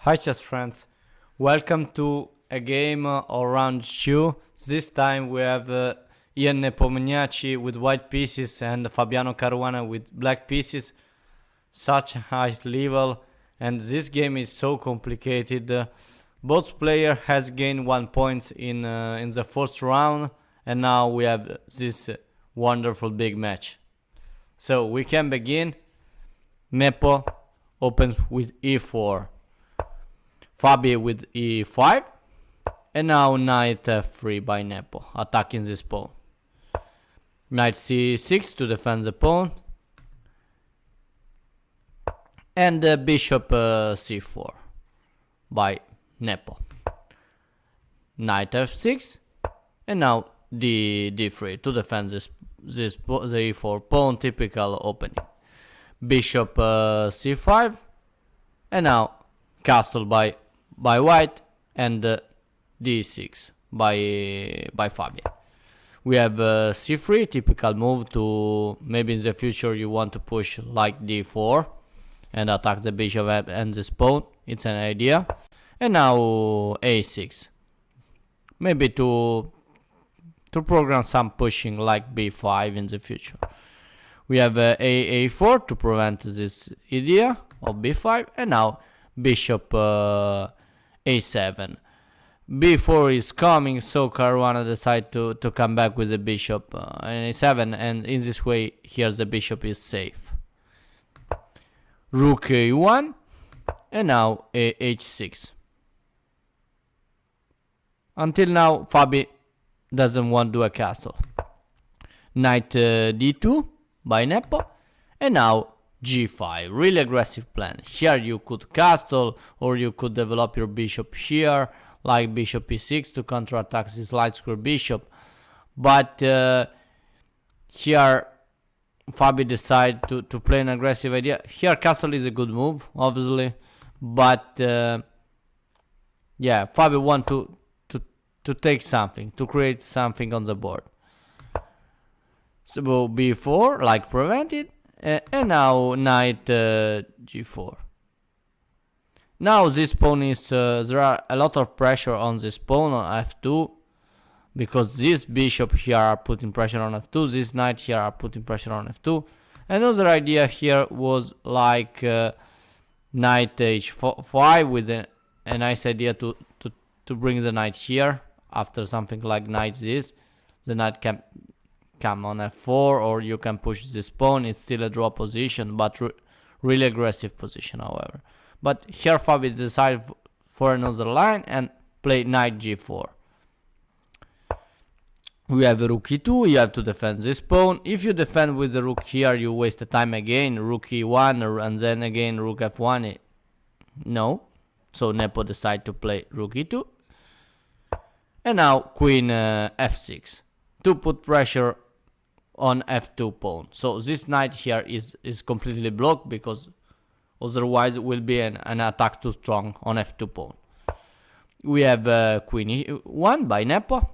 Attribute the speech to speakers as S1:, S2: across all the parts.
S1: Hi chess friends, welcome to a game around two. This time we have Nepomniachtchi with white pieces and Fabiano Caruana with black pieces. Such a high level, and this game is so complicated. Both player has gained 1 point in the first round, and now we have this wonderful big match. So we can begin. Nepo opens with e4. Fabi with e5, and now knight f3 by Nepo, attacking this pawn. Knight c6 to defend the pawn, and bishop c4 by Nepo. Knight f6, and now d3 to defend the e4 pawn, typical opening. Bishop c5, and now castle by white, and d6 by Fabi. We have c3, typical move to maybe in the future you want to push like d4 and attack the bishop and this pawn. It's an idea. And now a6, maybe to program some pushing like b5 in the future. We have a4 to prevent this idea of b5, and now bishop a7. b4 is coming, so Caruana decide to come back with the bishop a7, and in this way here the bishop is safe. Rook a1, and now h6. Until now Fabi doesn't want to do a castle. Knight d2 by Nepo, and now g5, really aggressive plan. Here you could castle, or you could develop your bishop here, like bishop e6 to counterattack this light square bishop. But here Fabi decide to play an aggressive idea. Here castle is a good move, obviously, but yeah, Fabi want to take something, to create something on the board. So b4, like prevent it. And now knight g4. Now this pawn is there are a lot of pressure on this pawn on f2, because this bishop here are putting pressure on f2, this knight here are putting pressure on f2. Another idea here was like knight h5 with a nice idea to bring the knight here. After something like knight this, the knight can come on f4, or you can push this pawn. It's still a draw position, but really aggressive position, however. But here Fabi decided for another line and play knight g4. We have rook e2, you have to defend this pawn. If you defend with the rook here, you waste the time again. Rook e1, and then again rook f1. No. So Nepo decide to play rook e2. And now queen f6 to put pressure on f2 pawn. So this knight here is completely blocked, because otherwise it will be an attack too strong on f2 pawn. We have queen e1 by Nepo,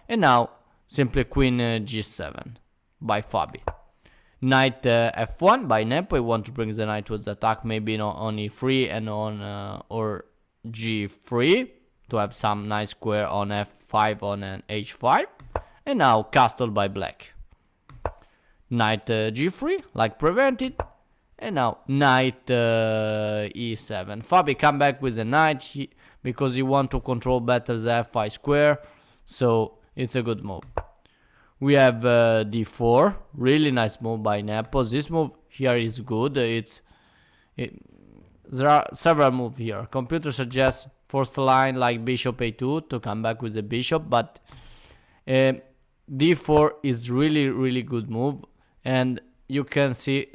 S1: and now simply queen g7 by Fabi. Knight f1 by Nepo. You want to bring the knight with the attack, maybe on e3 and on or g3 to have some nice square on f5 on an h5. And now castle by black. Knight g3, like prevented, and now knight e7. Fabi come back with the knight because he want to control better the f5 square, so it's a good move. We have d4, really nice move by Nepo. This move here is good. There are several moves here. Computer suggests first line like bishop a2 to come back with the bishop, but d4 is really good move. And you can see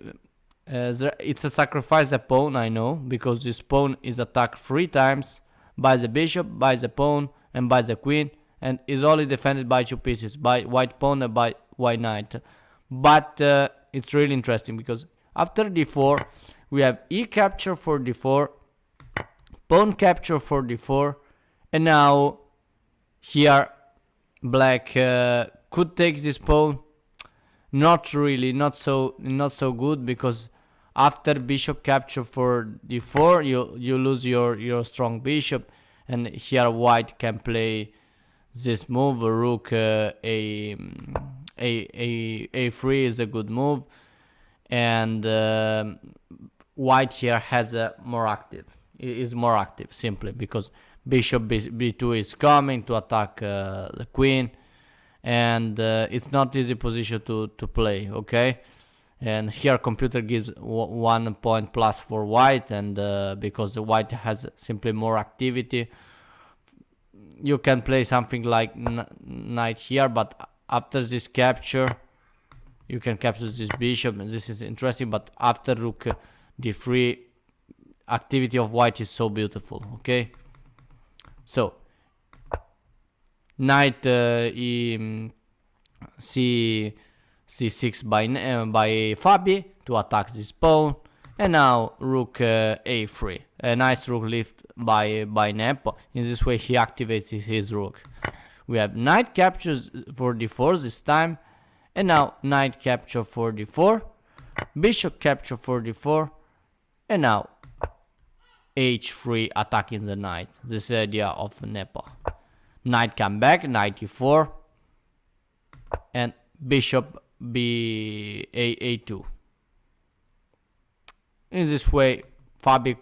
S1: it's a sacrifice a pawn, I know, because this pawn is attacked 3 times by the bishop, by the pawn, and by the queen, and is only defended by 2 pieces, by white pawn and by white knight. But it's really interesting, because after d4 we have e capture for d4, pawn capture for d4, and now here black could take this pawn. Not really, not so good, because after bishop capture for d4, you lose your strong bishop, and here white can play this move. Rook a3 is a good move, and white here has a more active, is more active simply because bishop b2 is coming to attack the queen, and it's not easy position to play. Okay, and here computer gives 1 point plus for white, and because white has simply more activity, you can play something like knight here, but after this capture you can capture this bishop, and this is interesting. But after rook d3, activity of white is so beautiful. Okay, so knight c6 by Fabi to attack this pawn, and now rook a3, a nice rook lift by Nepo. In this way he activates his rook. We have knight captures for d4 this time, and now knight capture for d4, bishop capture for d4, and now h3 attacking the knight. This is the idea of Nepo. Knight come back, knight e4, and bishop a2. In this way, Fabi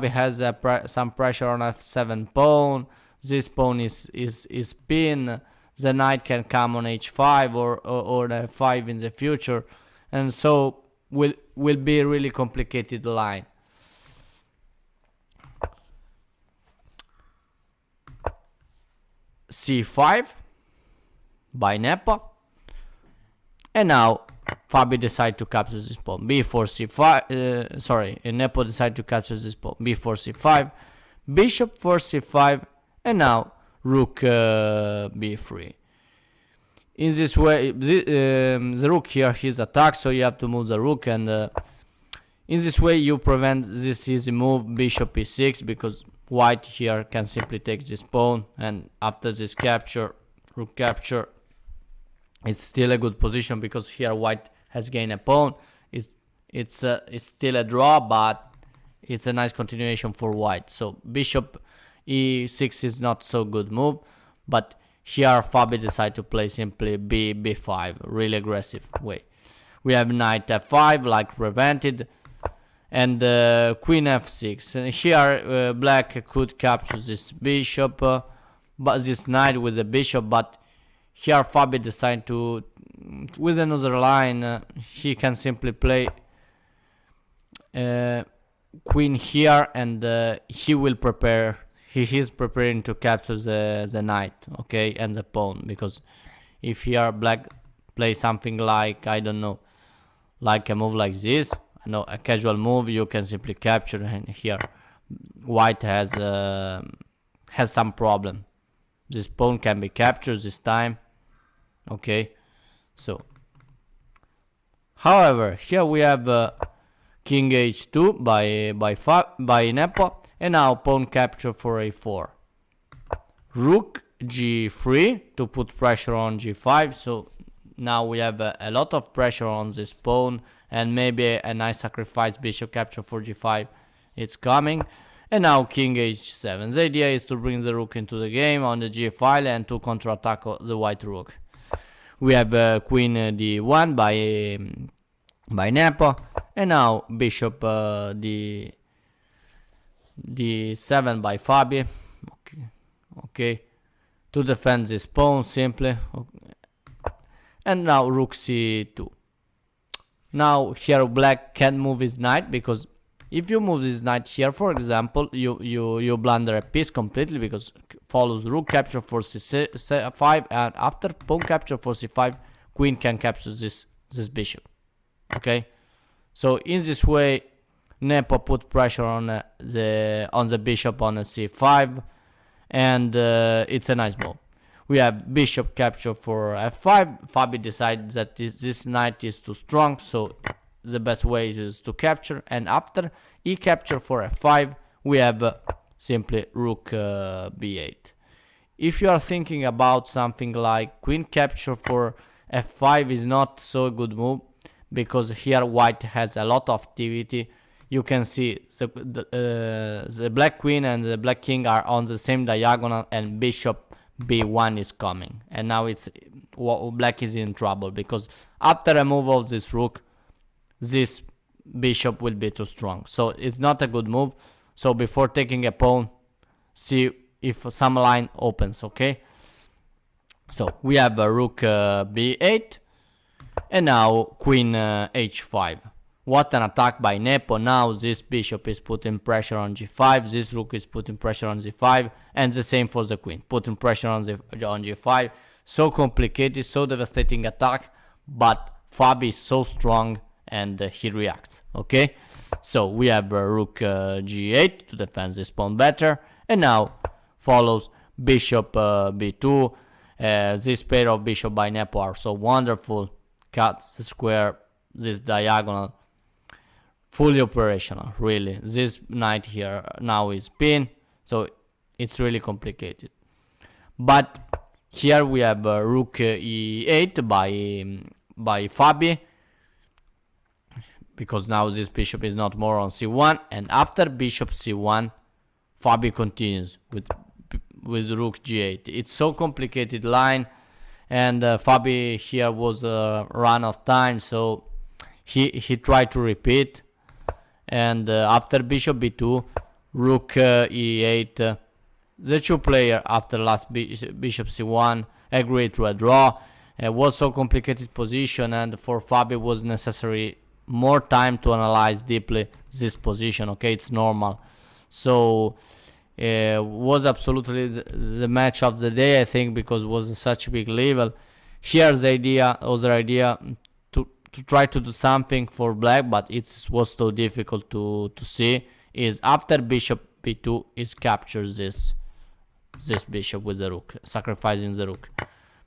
S1: has some pressure on f7 pawn. This pawn is pinned. The knight can come on h5 or f5 in the future, and so will be a really complicated line. c5 by Nepo, and now Fabi decide to capture this pawn. b4 c5. Nepo decide to capture this pawn. b4 c5, bishop for c5, and now rook b3. In this way, the rook here is attacked, so you have to move the rook, and in this way you prevent this easy move bishop e6, because white here can simply take this pawn, and after this capture, rook capture, it's still a good position because here white has gained a pawn. It's still a draw, but it's a nice continuation for white. So bishop e6 is not so good move, but here Fabi decided to play simply b5, really aggressive way. We have knight f5 like prevented, and queen f6. And here black could capture this bishop, but this knight with the bishop, but here Fabi decided to, with another line, he can simply play queen here, and he will prepare, he is preparing to capture the knight, okay, and the pawn, because if here black play something like, I don't know, like a move like this, no, a casual move, you can simply capture, and here white has some problem. This pawn can be captured this time. Okay, so however here we have king h2 by Nepo, and now pawn capture for a4, rook g3 to put pressure on g5. So now we have a lot of pressure on this pawn, and maybe a nice sacrifice bishop capture for g5 it's coming. And now king h7. The idea is to bring the rook into the game on the g file and to counterattack the white rook. We have queen d1 by Nepo, and now bishop d7 by Fabi. Okay, to defend this pawn simply. Okay. And now rook c2. Now here black can move his knight, because if you move this knight here, for example, you blunder a piece completely, because follows rook capture for c5, and after pawn capture for c5, queen can capture this bishop. Okay, so in this way, Nepo put pressure on the bishop on a c5, and it's a nice move. We have bishop capture for f5. Fabi decides that this knight is too strong, so the best way is to capture, and after e capture for f5, we have simply rook b8. If you are thinking about something like queen capture for f5 is not so a good move, because here white has a lot of activity. You can see the black queen and the black king are on the same diagonal, and bishop b1 is coming, and now black is in trouble, because after a move of this rook, this bishop will be too strong, so it's not a good move. So before taking a pawn, see if some line opens. Okay, so we have a rook b8, and now queen h5. What an attack by Nepo. Now this bishop is putting pressure on g5, this rook is putting pressure on z5, and the same for the queen, putting pressure on g5. So complicated, so devastating attack, but Fabi is so strong, and he reacts. Okay, so we have rook g8 to defend this pawn better, and now follows bishop b2. This pair of bishop by Nepo are so wonderful. Cuts the square, this diagonal, fully operational. Really, this knight here now is pinned, so it's really complicated. But here we have rook e8 by Fabi, because now this bishop is not more on c1, and after bishop c1, Fabi continues with rook g8. It's so complicated line, and Fabi here was run of time, so he tried to repeat, and after bishop b2, rook e8, the two player after last bishop c1 agreed to a draw. It was so complicated position, and for Fabi was necessary more time to analyze deeply this position. Okay, it's normal. So was absolutely the match of the day, I think, because it was such a big level. Here's the other idea to try to do something for black, but it was so difficult to see, is after bishop b2 is capture this bishop with the rook, sacrificing the rook,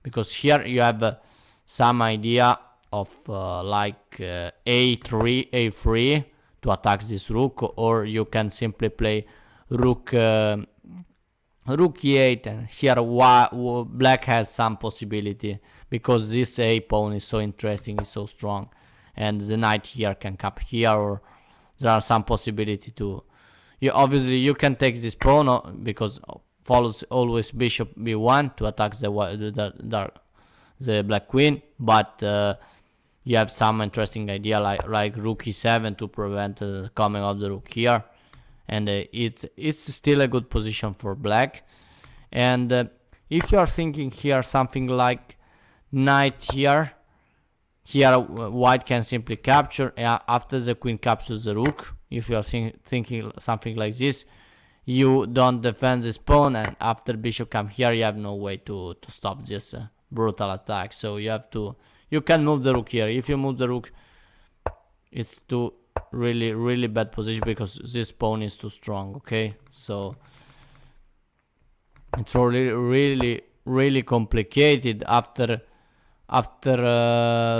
S1: because here you have some idea of a3 to attack this rook, or you can simply play rook e8, and here black has some possibility, because this a pawn is so interesting, is so strong, and the knight here can cap here, or there are some possibility to obviously you can take this pawn, because follows always bishop b1 to attack the black queen, but you have some interesting idea like rook e7 to prevent the coming of the rook here, and it's still a good position for black. And if you are thinking here something like knight here, white can simply capture after the queen captures the rook. If you are thinking something like this, you don't defend this pawn, and after bishop come here, you have no way to stop this brutal attack. So you can move the rook here. If you move the rook, it's too really bad position, because this pawn is too strong. Okay, so it's really complicated after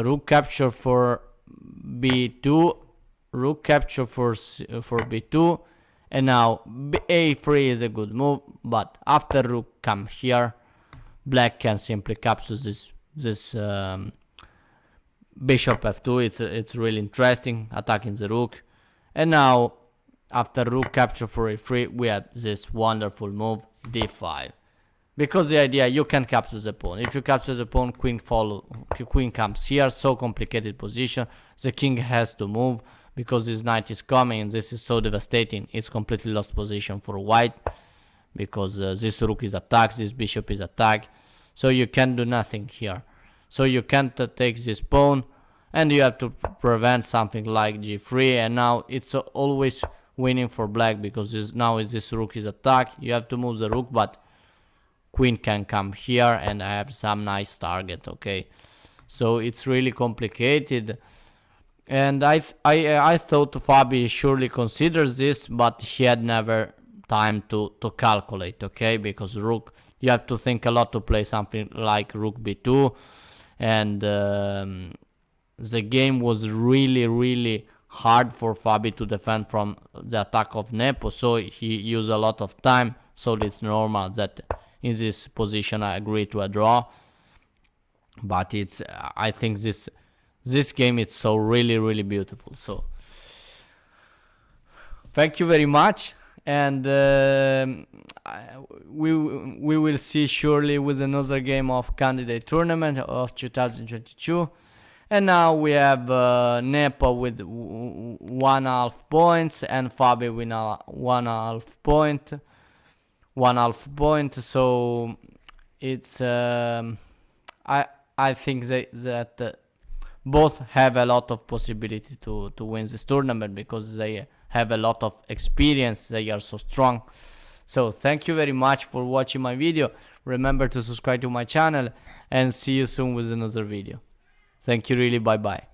S1: rook capture for b2, rook capture for b2, and now a3 is a good move, but after rook come here, black can simply capture this bishop f2. It's really interesting, attacking the rook. And now after rook capture for a3, we have this wonderful move d5, because the idea, you can capture the pawn. If you capture the pawn, queen comes here, so complicated position. The king has to move, because this knight is coming, and this is so devastating. It's completely lost position for white, because this rook is attacked, this bishop is attacked, so you can do nothing here. So you can't take this pawn, and you have to prevent something like g3, and now it's always winning for black, because this rook is attacked. You have to move the rook, but queen can come here, and I have some nice target. Okay, so it's really complicated, and I thought Fabi surely considers this, but he had never time to calculate. Okay, because rook, you have to think a lot to play something like rook b2, and the game was really hard for Fabi to defend from the attack of Nepo, so he used a lot of time. So it's normal that in this position I agree to a draw, but I think this this game is so really beautiful. So thank you very much, and we will see surely with another game of candidate tournament of 2022. And now we have Nepo with 1.5 points and Fabi with 1.5 point. So it's I think that both have a lot of possibility to win this tournament, because they have a lot of experience. They are so strong. So thank you very much for watching my video. Remember to subscribe to my channel, and see you soon with another video. Thank you really. Bye bye.